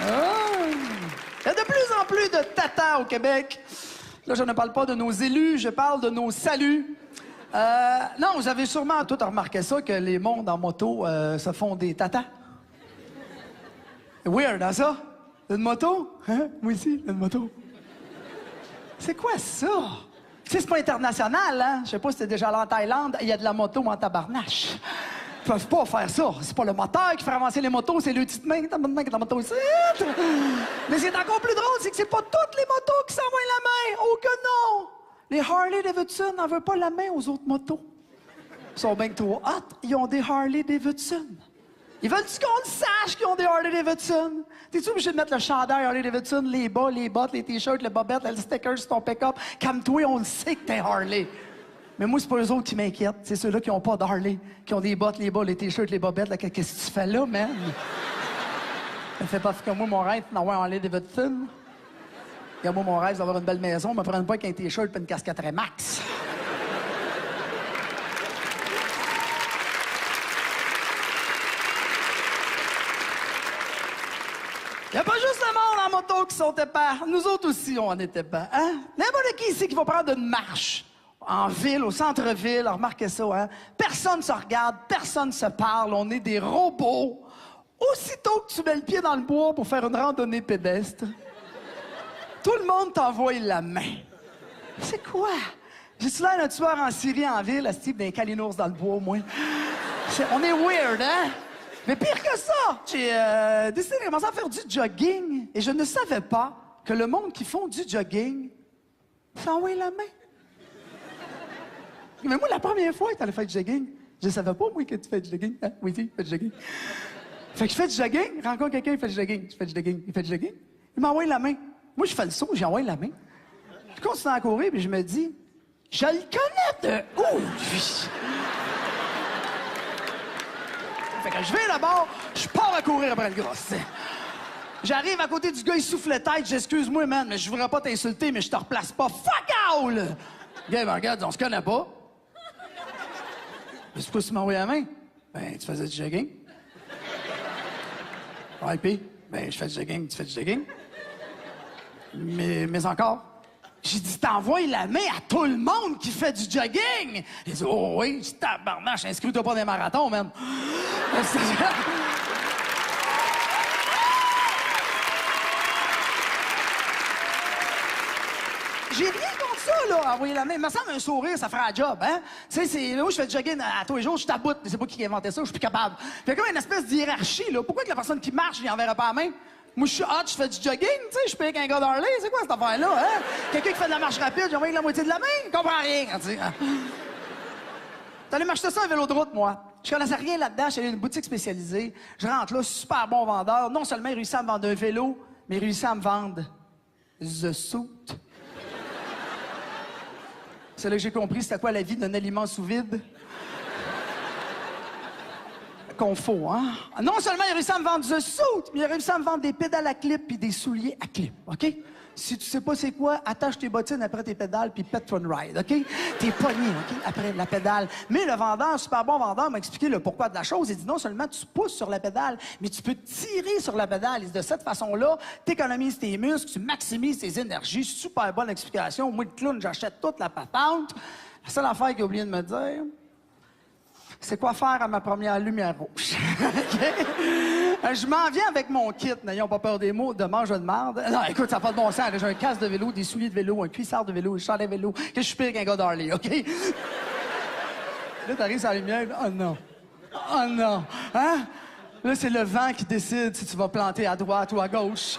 Il y a de plus en plus de tatas au Québec. Là, je ne parle pas de nos élus, je parle de nos saluts. Non, vous avez sûrement tout remarqué ça, que les mondes en moto se font des tatas. Weird, hein, ça? Une moto? Hein? Moi aussi, une moto. C'est quoi ça? Tu sais, c'est pas international, hein? Je sais pas si t'es déjà allé en Thaïlande, il y a de la moto en tabarnache. Ils peuvent pas faire ça. C'est pas le moteur qui fait avancer les motos, c'est le petite main qui est la moto ici. Mais c'est encore plus drôle, c'est que c'est pas toutes les motos qui s'envoient la main. Oh que non! Les Harley Davidson n'en veulent pas la main aux autres motos. Ils sont bien trop hot, ils ont des Harley Davidson. Ils veulent-tu qu'on le sache qu'ils ont des Harley Davidson? T'es-tu obligé de mettre le chandail Harley Davidson, les bas, les bottes, les t-shirts, les bobettes, les stickers sur ton pick-up? Calme-toi, on le sait que t'es Harley. Mais moi, c'est pas eux autres qui m'inquiètent. C'est ceux-là qui ont pas d'Harley, qui ont des bottes, les bas, les t-shirts, les bobettes. Là, qu'est-ce que tu fais là, man? Ça fait pas comme moi, mon rêve, c'est d'avoir un Harley Davidson. Et moi, mon rêve, c'est d'avoir une belle maison, me prendre pas avec un t-shirt et une casquette Remax. Il n'y a pas juste le monde en moto qui sont épais. Nous autres aussi, on en est épais. Hein? N'importe qui ici qui va prendre une marche en ville, au centre-ville, remarquez ça, hein? Personne se regarde, personne se parle, on est des robots. Aussitôt que tu mets le pied dans le bois pour faire une randonnée pédestre, tout le monde t'envoie la main. C'est quoi? J'ai-tu l'air d'un tueur en Syrie en ville, à ce type d'un calinours dans le bois, moi? On est weird, hein? Mais pire que ça, j'ai décidé de commencer à faire du jogging et je ne savais pas que le monde qui font du jogging s'envoie la main. Mais moi, la première fois que t'allais faire du jogging, je savais pas, moi, que tu fais du jogging. Hein? Oui, tu fais du jogging. Fait que je fais du jogging, rencontre quelqu'un, il fait du jogging. Je fais du jogging, il fait du jogging. Il m'envoie la main. Moi, je fais le saut, j'envoie la main. Je continue à courir, puis je me dis, je le connais de où, lui? Fait que je vais là-bas, je pars à courir après le gros. J'arrive à côté du gars, il souffle la tête, j'excuse-moi, man, mais je voudrais pas t'insulter, mais je te replace pas. Fuck out, là! Le gars, il me regarde, on se connaît pas. Mais c'est pourquoi tu m'as envoyé la main? Ben, tu faisais du jogging. Ouais, pis? Ben, je fais du jogging, tu fais du jogging. Mais encore. J'ai dit, t'envoies la main à tout le monde qui fait du jogging! Il dit, oh oui, je tabarnache, inscris-toi pas dans les marathons, man. J'ai rien contre ça, là, envoyer la main. Il me semble un sourire, ça fera un job, hein? Tu sais, c'est là où je fais du jogging à tous les jours, je taboute, mais c'est pas qui a inventé ça, je suis plus capable. Fait comme une espèce de hiérarchie, là. Pourquoi que la personne qui marche, je lui enverra pas la main? Moi, je suis hot, je fais du jogging, tu sais, je paye avec un gars d'Harley, c'est quoi cette affaire-là, hein? Quelqu'un qui fait de la marche rapide, j'ai envoyé la moitié de la main, il comprend rien, tu sais. T'allais m'acheter ça, un vélo de route, moi. Je connaissais rien là-dedans, je suis allé dans une boutique spécialisée. Je rentre là, super bon vendeur. Non seulement il réussit à me vendre un vélo, mais il réussit à me vendre The Suit. C'est là que j'ai compris c'était quoi la vie d'un aliment sous vide. Qu'on faut, hein? Non seulement il a réussi à me vendre The Suit, mais il a réussi à me vendre des pédales à clip puis des souliers à clip, OK? Si tu sais pas c'est quoi, attache tes bottines après tes pédales puis pète ton ride, OK? T'es pogné, OK? Après la pédale. Mais le vendeur, super bon vendeur, m'a expliqué le pourquoi de la chose. Il dit non seulement tu pousses sur la pédale, mais tu peux tirer sur la pédale. Il dit de cette façon-là, t'économises tes muscles, tu maximises tes énergies. Super bonne explication. Moi, le clown, j'achète toute la patente. La seule affaire qu'il a oublié de me dire, c'est quoi faire à ma première lumière rouge. Je m'en viens avec mon kit, n'ayons pas peur des mots, de mange de merde. Non, écoute, ça n'a pas de bon sens. J'ai un casque de vélo, des souliers de vélo, un cuissard de vélo, un chandail de vélo. Que je suis pire qu'un gars d'Harley, OK? Là, t'arrives sur la lumière, oh non. Oh non. Hein? Là, c'est le vent qui décide si tu vas planter à droite ou à gauche.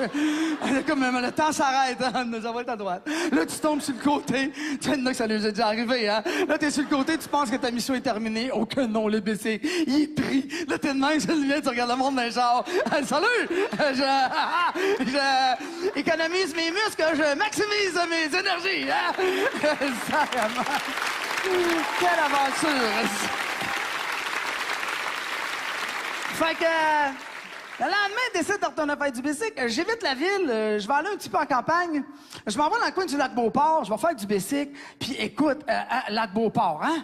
Comme le temps s'arrête, hein? Ça va être à droite. Là, tu tombes sur le côté. Tu sais, que ça lui est déjà arrivé, hein? Là, t'es sur le côté, tu penses que ta mission est terminée. Oh que non, le BC, il est pris. Là, t'es de même, ça lui vient, tu regardes le monde dans les chars. Salut! Je économise mes muscles, je maximise mes énergies, hein? Sacrément. Quelle aventure! Fait que, Le lendemain, je décide de retourner faire du bicycle. J'évite la ville, je vais aller un petit peu en campagne. Je m'en vais dans le coin du lac Beauport, je vais faire du bicycle. Puis écoute, lac Beauport, hein?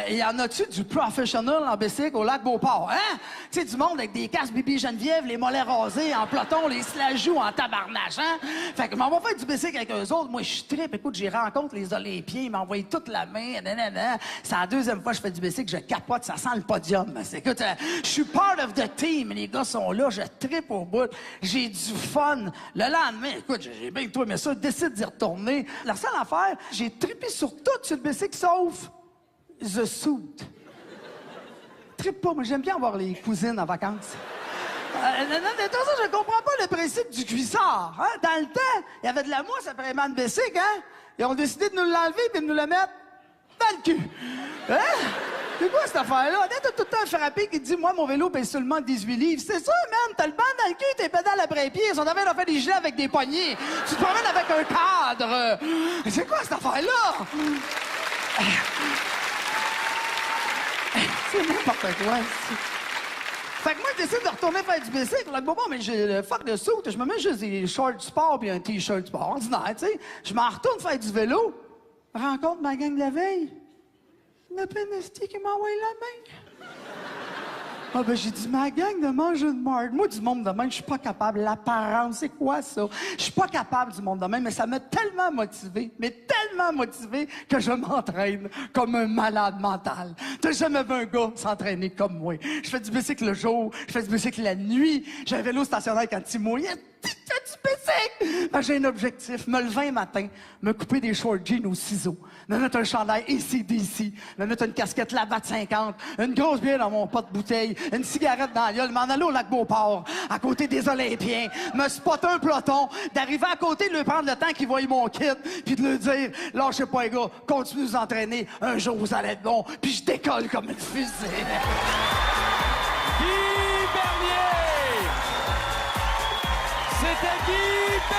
Il y en a-tu du professionnel en bicycle au lac Beauport, hein? Tu sais, du monde avec des casques Bibi Geneviève, les mollets rasés, en peloton, les slajous en tabarnache, hein? Fait que je m'en vais faire du bicycle avec eux autres. Moi, je trippe. Écoute, j'y rencontre les Olympiens, ils m'envoient toute la main, nanana. C'est la deuxième fois que je fais du bicycle, je capote, ça sent le podium. Écoute, je suis part of the team, les gars sont là, je trippe au bout, j'ai du fun. Le lendemain, écoute, j'ai bien tout aimé ça, je décide d'y retourner. La seule affaire, j'ai trippé sur tout sur le bicycle, sauf the suit. Trippe pas, moi j'aime bien avoir les cousines en vacances. Je comprends pas le principe du cuissard. Hein? Dans le temps, il y avait de la mousse après man de bicycle, hein? Ils ont décidé de nous l'enlever et de nous le mettre dans le cul. Hein? C'est quoi cette affaire-là? T'as tout le temps frappé qui te dit, moi, mon vélo pèse seulement 18 livres. C'est ça, man. T'as le banc dans le cul, tes pédales après pied. Ils ont envie de faire des gilets avec des poignées. Tu te promènes avec un cadre. C'est quoi cette affaire-là? C'est n'importe quoi. Fait que moi, je décide de retourner faire du bicycle. Là, bon, mais j'ai le fuck de saut. Je me mets juste des shorts sport puis un t-shirt sport ordinaire, tu sais. Je m'en retourne faire du vélo. Rencontre ma gang de la veille. Le pénestie qui m'a envoyé la main. Ah ben j'ai dit, ma gang de manger une marde. Moi, du monde de même, je suis pas capable. L'apparence, c'est quoi ça? Je suis pas capable du monde de même, mais ça m'a tellement motivé, que je m'entraîne comme un malade mental. T'as jamais vu un gars s'entraîner comme moi. Je fais du bicycle le jour, je fais du bicycle la nuit. J'ai un vélo stationnaire quand il mouille. Tu fais du bicycle! Ben, j'ai un objectif, me lever un matin, me couper des short jeans aux ciseaux, me mettre un chandail AC/DC, me mettre une casquette Labatt 50, une grosse bière dans mon pot de bouteille, une cigarette dans la gueule, m'en aller au lac Beauport, à côté des Olympiens, me spotter un peloton, d'arriver à côté, de lui prendre le temps qu'ils voient mon kit, puis de lui dire, lâchez pas les gars, continuez de vous entraîner, un jour vous allez être bon, puis je décolle comme une fusée. Guy Bernier! C'était Guy Bernier!